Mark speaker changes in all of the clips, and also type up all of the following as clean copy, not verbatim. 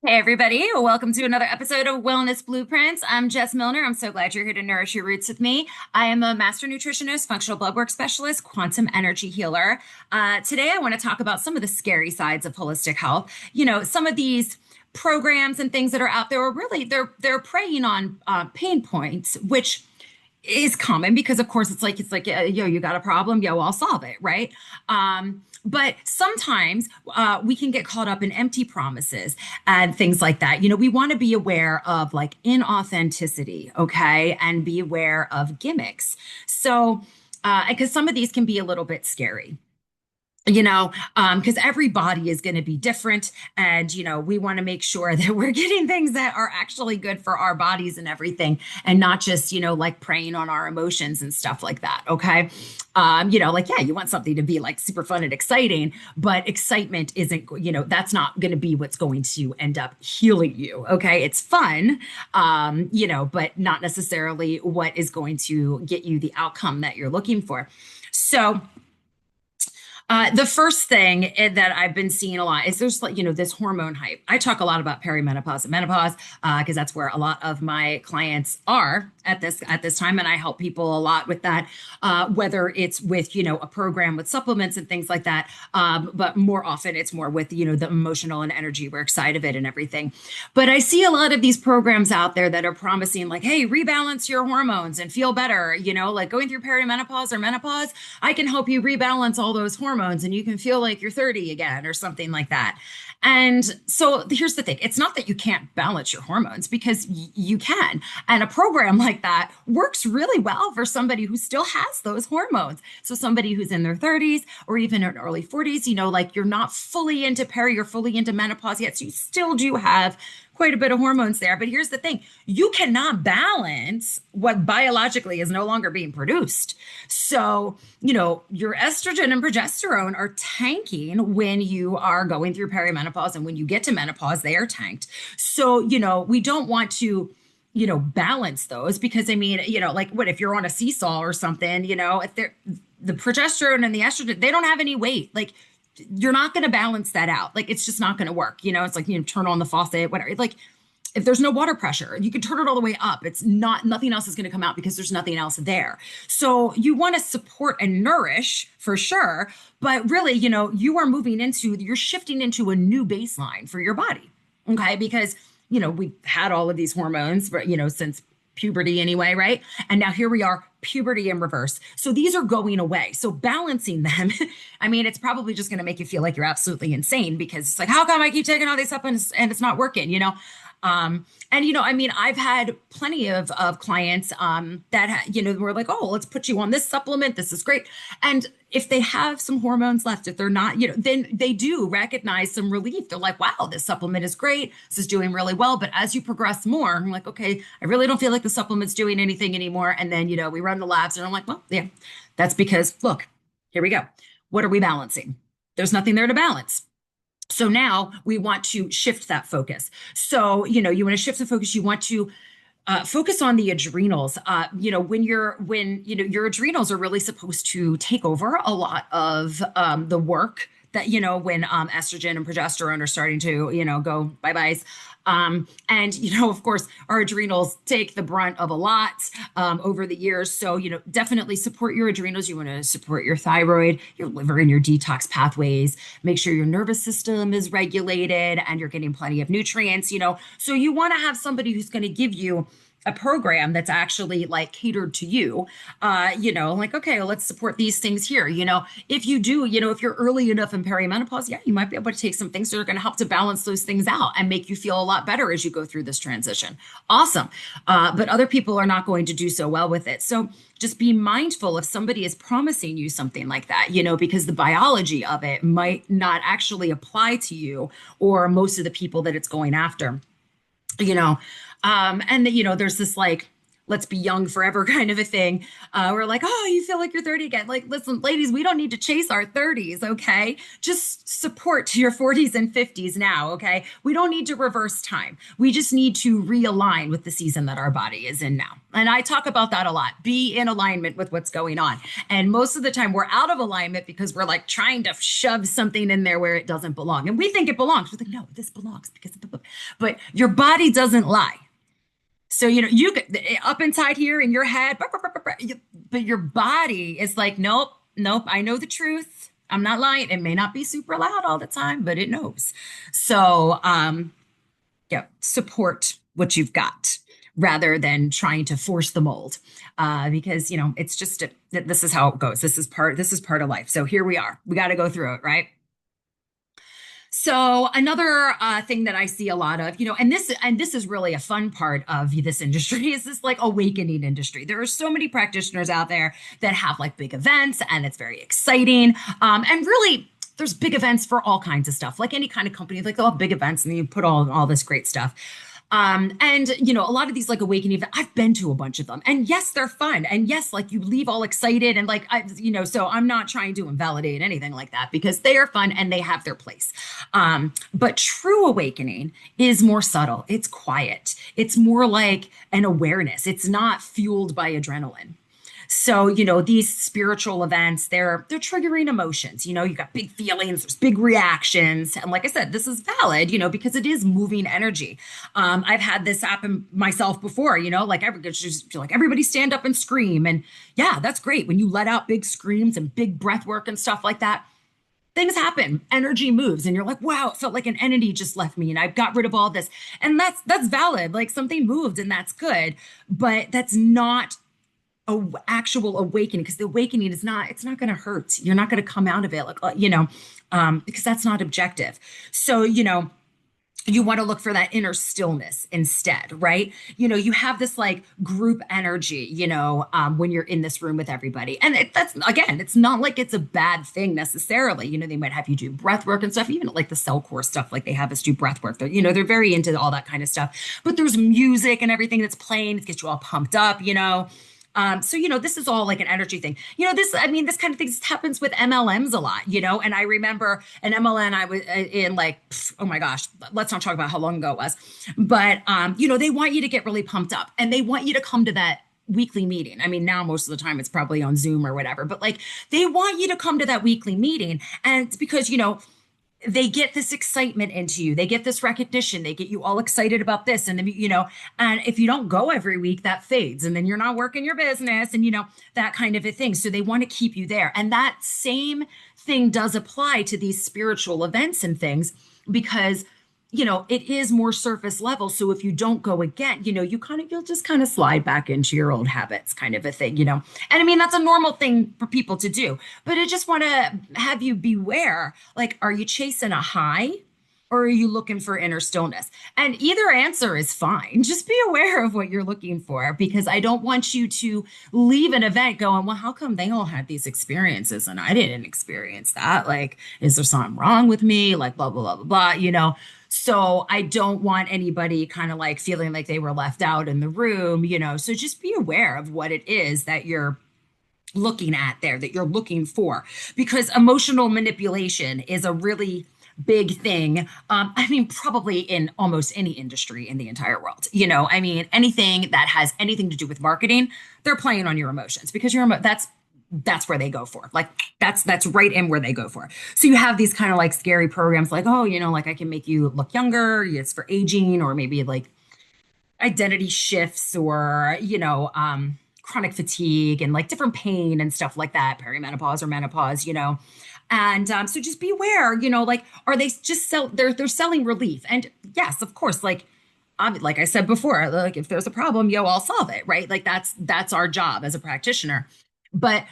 Speaker 1: Hey everybody, welcome to another episode of Wellness Blueprints. I'm Jess Milner. I'm so glad you're here to nourish your roots with me. I am a master nutritionist, functional bloodwork specialist, quantum energy healer. Today I want to talk about some of the scary sides of holistic health. Some of these programs and things that are out there are really they're preying on pain points, which is common because of course it's like yo, you got a problem, yo, I'll solve it, right? But sometimes we can get caught up in empty promises and things like that. We want to be aware of like inauthenticity, okay, and be aware of gimmicks. Because some of these can be a little bit scary, because every body is going to be different. And, we want to make sure that we're getting things that are actually good for our bodies and everything, and not just, like preying on our emotions and stuff like that. Okay. Yeah, you want something to be like super fun and exciting, but excitement isn't, that's not going to be what's going to end up healing you. Okay. It's fun, but not necessarily what is going to get you the outcome that you're looking for. The first thing that I've been seeing a lot is there's like, this hormone hype. I talk a lot about perimenopause and menopause because that's where a lot of my clients are at this time. And I help people a lot with that, whether it's with, a program with supplements and things like that. But more often it's more with, the emotional and energy work side of it and everything. But I see a lot of these programs out there that are promising like, hey, rebalance your hormones and feel better, like going through perimenopause or menopause. I can help you rebalance all those hormones and you can feel like you're 30 again or something like that. And so here's the thing. It's not that you can't balance your hormones because you can. And a program like that works really well for somebody who still has those hormones. So somebody who's in their 30s or even in early 40s, like you're not fully into you're fully into menopause yet. So you still do have quite a bit of hormones there. But here's the thing, you cannot balance what biologically is no longer being produced. So, your estrogen and progesterone are tanking when you are going through perimenopause. And when you get to menopause, they are tanked. So, we don't want to balance those because I mean, like what if you're on a seesaw or something, if they're the progesterone and the estrogen, they don't have any weight. Like you're not going to balance that out. Like it's just not going to work. It's like, turn on the faucet, whatever. Like if there's no water pressure, you can turn it all the way up. It's not, nothing else is going to come out because there's nothing else there. So you want to support and nourish for sure. But really, you're shifting into a new baseline for your body. Okay. Because, we've had all of these hormones, but, since puberty anyway, right? And now here we are, puberty in reverse. So these are going away. So balancing them, I mean, it's probably just going to make you feel like you're absolutely insane because it's like, how come I keep taking all these supplements and it's not working? I mean, I've had plenty of clients were like, oh, let's put you on this supplement. This is great. And if they have some hormones left, if they're not, then they do recognize some relief. They're like, wow, this supplement is great. This is doing really well. But as you progress more, I'm like, okay, I really don't feel like the supplement's doing anything anymore. And then, we run the labs and I'm like, well, yeah, that's because look, here we go. What are we balancing? There's nothing there to balance. So now we want to shift that focus. So, you want to shift the focus. You want to focus on the adrenals. Your adrenals are really supposed to take over a lot of the work that, when estrogen and progesterone are starting to, go bye-byes. Of course, our adrenals take the brunt of a lot over the years. So, definitely support your adrenals. You want to support your thyroid, your liver, and your detox pathways. Make sure your nervous system is regulated and you're getting plenty of nutrients, So you want to have somebody who's going to give you a program that's actually like catered to you, like, okay, well, let's support these things here. If you do, if you're early enough in perimenopause, yeah, you might be able to take some things that are going to help to balance those things out and make you feel a lot better as you go through this transition. Awesome. But other people are not going to do so well with it. So just be mindful if somebody is promising you something like that, because the biology of it might not actually apply to you or most of the people that it's going after. you know there's this like let's be young forever kind of a thing. We're like, oh, you feel like you're 30 again. Like, listen, ladies, we don't need to chase our 30s, okay? Just support to your 40s and 50s now, okay? We don't need to reverse time. We just need to realign with the season that our body is in now. And I talk about that a lot. Be in alignment with what's going on. And most of the time, we're out of alignment because we're like trying to shove something in there where it doesn't belong. And we think it belongs. We're like, no, this belongs because, but your body doesn't lie. So, you could up inside here in your head, but your body is like, nope, nope, I know the truth. I'm not lying. It may not be super loud all the time, but it knows. So, yeah, support what you've got rather than trying to force the mold. Because, it's just, this is how it goes. This is part of life. So here we are. We got to go through it, right? So another thing that I see a lot of, and this is really a fun part of this industry is this like awakening industry. There are so many practitioners out there that have like big events, and it's very exciting. And really, there's big events for all kinds of stuff. Like any kind of company, like they'll have big events and you put all this great stuff. And a lot of these like awakening events, I've been to a bunch of them, and yes, they're fun, and yes, like you leave all excited, and like so I'm not trying to invalidate anything like that because they are fun and they have their place. But true awakening is more subtle. It's quiet. It's more like an awareness. It's not fueled by adrenaline. So, these spiritual events, they're triggering emotions. You got big feelings, there's big reactions. And like I said, this is valid, because it is moving energy. I've had this happen myself before, like everybody stand up and scream. And yeah, that's great. When you let out big screams and big breath work and stuff like that, things happen, energy moves, and you're like, wow, it felt like an entity just left me and I got rid of all this. And that's valid. Like something moved and that's good, but that's not actual awakening, because the awakening is not, it's not going to hurt. You're not going to come out of it like, because that's not objective. So, you want to look for that inner stillness instead, right? You have this like group energy, when you're in this room with everybody. And that's, again, it's not like it's a bad thing necessarily. They might have you do breath work and stuff, even like the cell core stuff, like they have us do breath work. They're very into all that kind of stuff. But there's music and everything that's playing to get you all pumped up. So, this is all like an energy thing. This kind of thing happens with MLMs a lot, and I remember an MLM I was in like, oh my gosh, let's not talk about how long ago it was. But, they want you to get really pumped up and they want you to come to that weekly meeting. I mean, now most of the time it's probably on Zoom or whatever, but like they want you to come to that weekly meeting. And it's because, they get this excitement into you. They get this recognition. They get you all excited about this. And then, and if you don't go every week, that fades. And then you're not working your business and, that kind of a thing. So they want to keep you there. And that same thing does apply to these spiritual events and things because, it is more surface level. So if you don't go again, you'll just kind of slide back into your old habits kind of a thing. And I mean, that's a normal thing for people to do, but I just want to have you beware, like, are you chasing a high or are you looking for inner stillness? And either answer is fine. Just be aware of what you're looking for, because I don't want you to leave an event going, well, how come they all had these experiences and I didn't experience that? Like, is there something wrong with me? Like, blah, blah, blah, blah, blah. So I don't want anybody kind of like feeling like they were left out in the room, so just be aware of what it is that you're looking at there, that you're looking for, because emotional manipulation is a really big thing. Probably in almost any industry in the entire world, anything that has anything to do with marketing, they're playing on your emotions because that's where they go for. Like that's right in where they go for. So you have these kind of like scary programs like, oh, like I can make you look younger. It's for aging, or maybe like identity shifts, or, chronic fatigue and like different pain and stuff like that, perimenopause or menopause, And so just beware, like, are they just they're selling relief? And yes, of course, like I said before, like if there's a problem, I'll solve it, right? Like that's our job as a practitioner. But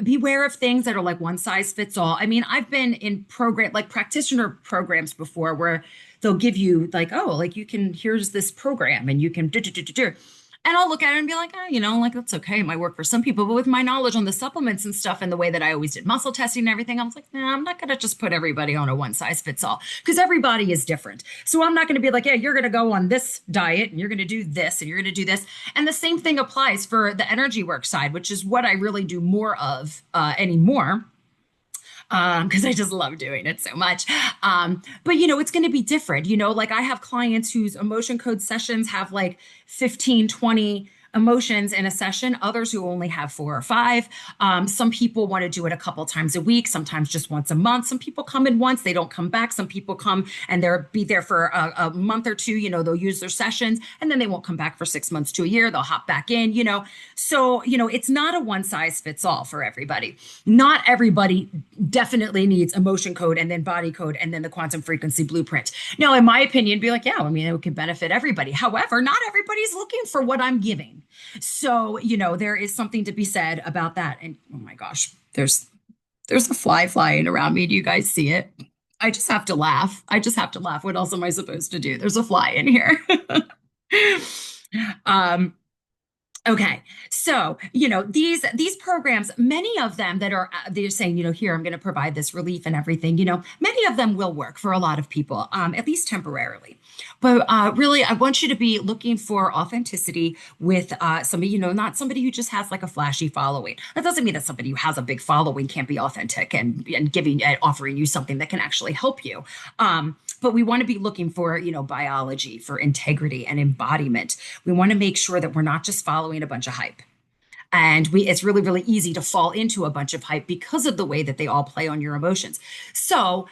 Speaker 1: beware of things that are like one size fits all. I mean, I've been in practitioner programs before where they'll give you like, oh, like here's this program and you can do. And I'll look at it and be like, oh, like that's okay. It might work for some people. But with my knowledge on the supplements and stuff and the way that I always did muscle testing and everything, I was like, nah, I'm not going to just put everybody on a one size fits all because everybody is different. So I'm not going to be like, yeah, you're going to go on this diet and you're going to do this and you're going to do this. And the same thing applies for the energy work side, which is what I really do more of anymore because I just love doing it so much. But it's going to be different. Like I have clients whose emotion code sessions have like 15, 20 emotions in a session, others who only have 4 or 5. Some people want to do it a couple times a week, sometimes just once a month. Some people come in once, they don't come back. Some people come and they'll be there for a month or two, they'll use their sessions and then they won't come back for 6 months to a year. They'll hop back in. So, it's not a one size fits all for everybody. Not everybody definitely needs emotion code and then body code and then the quantum frequency blueprint. Now, in my opinion, be like, yeah, I mean, it could benefit everybody. However, not everybody's looking for what I'm giving. So, there is something to be said about that. And oh my gosh, there's a fly flying around me. Do you guys see it? I just have to laugh. I just have to laugh. What else am I supposed to do? There's a fly in here. um, Okay. So, these programs, many of them that are they're saying, here I'm going to provide this relief and everything, many of them will work for a lot of people, at least temporarily. But really, I want you to be looking for authenticity with somebody, not somebody who just has like a flashy following. That doesn't mean that somebody who has a big following can't be authentic and giving offering you something that can actually help you. But we want to be looking for, biology, for integrity and embodiment. We want to make sure that we're not just following a bunch of hype. And it's really, really easy to fall into a bunch of hype because of the way that they all play on your emotions. So,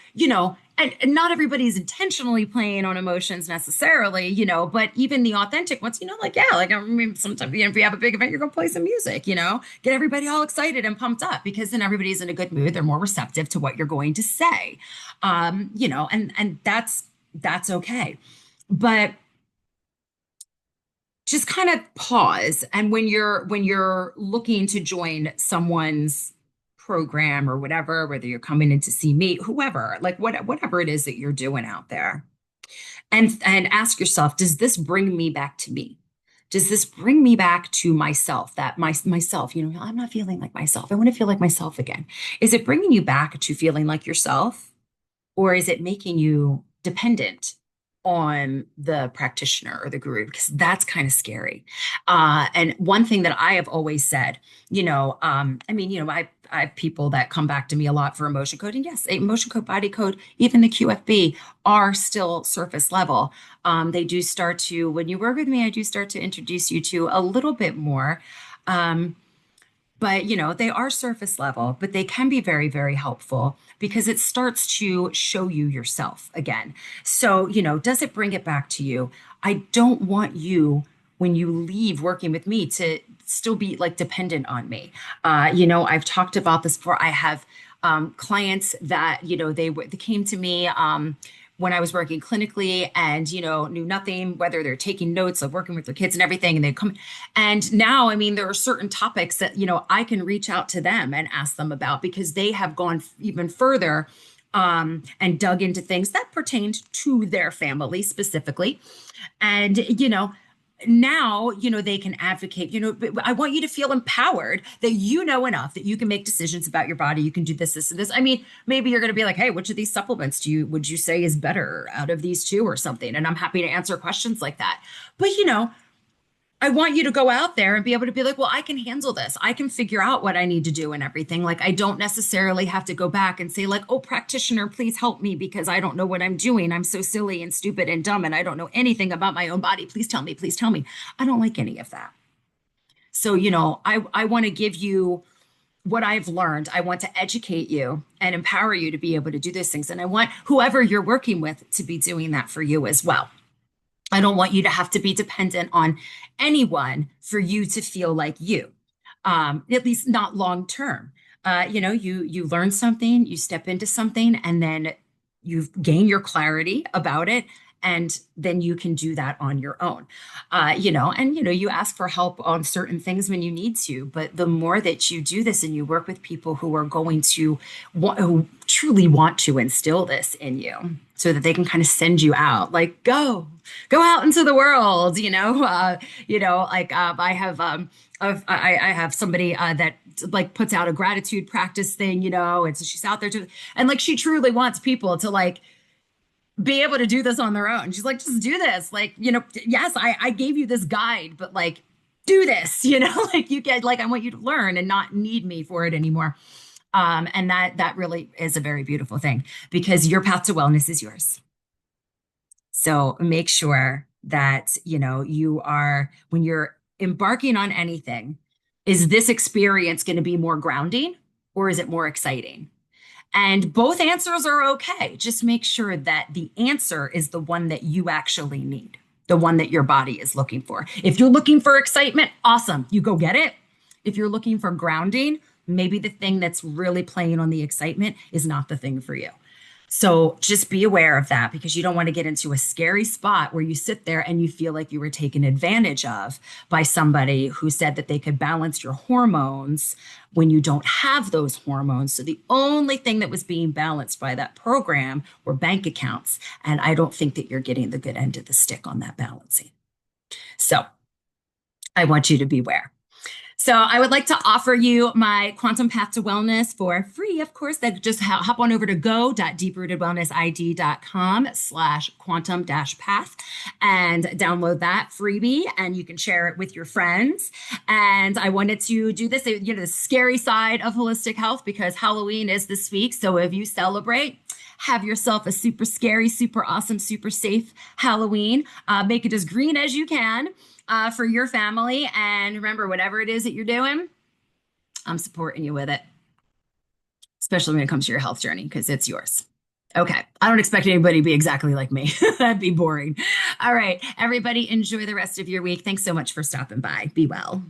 Speaker 1: and not everybody's intentionally playing on emotions necessarily, but even the authentic ones, like, yeah, like, I mean, sometimes, if you have a big event, you're going to play some music, get everybody all excited and pumped up because then everybody's in a good mood. They're more receptive to what you're going to say. And that's okay. But just kind of pause. And when you're looking to join someone's program or whatever, whether you're coming in to see me, whoever, like whatever it is that you're doing out there, and ask yourself, does this bring me back to me? Does this bring me back to myself? That myself, I'm not feeling like myself. I want to feel like myself again. Is it bringing you back to feeling like yourself? Or is it making you dependent on the practitioner or the guru? Because that's kind of scary. And one thing that I have always said, I mean, I have people that come back to me a lot for emotion code. And yes, emotion code, body code, even the QFB are still surface level. They do start to, when you work with me, I do start to introduce you to a little bit more. But they are surface level, but they can be very, very helpful because it starts to show you yourself again. So, does it bring it back to you? I don't want you, when you leave working with me, to still be like dependent on me. I've talked about this before. I have clients that, they came to me when I was working clinically and, knew nothing, whether they're taking notes of working with their kids and everything. And they come, and now, I mean, there are certain topics that, I can reach out to them and ask them about because they have gone even further and dug into things that pertained to their family specifically. And, now, they can advocate, but I want you to feel empowered that you know enough that you can make decisions about your body. You can do this and this. I mean, maybe you're going to be like, hey, which of these supplements would you say is better out of these two or something? And I'm happy to answer questions like that. But, I want you to go out there and be able to be like, well, I can handle this. I can figure out what I need to do and everything. Like, I don't necessarily have to go back and say like, oh, practitioner, please help me because I don't know what I'm doing. I'm so silly and stupid and dumb and I don't know anything about my own body. Please tell me, please tell me. I don't like any of that. So, I want to give you what I've learned. I want to educate you and empower you to be able to do these things. And I want whoever you're working with to be doing that for you as well. I don't want you to have to be dependent on anyone for you to feel like you, at least not long term. You learn something, you step into something, and then you gain your clarity about it, And then you can do that on your own. You ask for help on certain things when you need to, but the more that you do this and you work with people who are going to who truly want to instill this in you so that they can kind of send you out, like go out into the world, I have I have somebody that like puts out a gratitude practice thing, and so she's out there too, and like she truly wants people to like be able to do this on their own. She's like, just do this. Like, yes, I gave you this guide, but like, do this, like you get, like, I want you to learn and not need me for it anymore. And that really is a very beautiful thing because your path to wellness is yours. So make sure that, you are, when you're embarking on anything, is this experience going to be more grounding or is it more exciting? And both answers are okay. Just make sure that the answer is the one that you actually need, the one that your body is looking for. If you're looking for excitement, awesome, you go get it. If you're looking for grounding, maybe the thing that's really playing on the excitement is not the thing for you. So just be aware of that because you don't want to get into a scary spot where you sit there and you feel like you were taken advantage of by somebody who said that they could balance your hormones when you don't have those hormones. So the only thing that was being balanced by that program were bank accounts. And I don't think that you're getting the good end of the stick on that balancing. So I want you to beware. So I would like to offer you my Quantum Path to Wellness for free, of course. That just hop on over to go.deeprootedwellnessid.com/quantum-path and download that freebie, and you can share it with your friends. And I wanted to do this, the scary side of holistic health because Halloween is this week. So if you celebrate, have yourself a super scary, super awesome, super safe Halloween. Make it as green as you can. For your family. And remember, whatever it is that you're doing, I'm supporting you with it, especially when it comes to your health journey, because it's yours. Okay. I don't expect anybody to be exactly like me. That'd be boring. All right. Everybody, enjoy the rest of your week. Thanks so much for stopping by. Be well.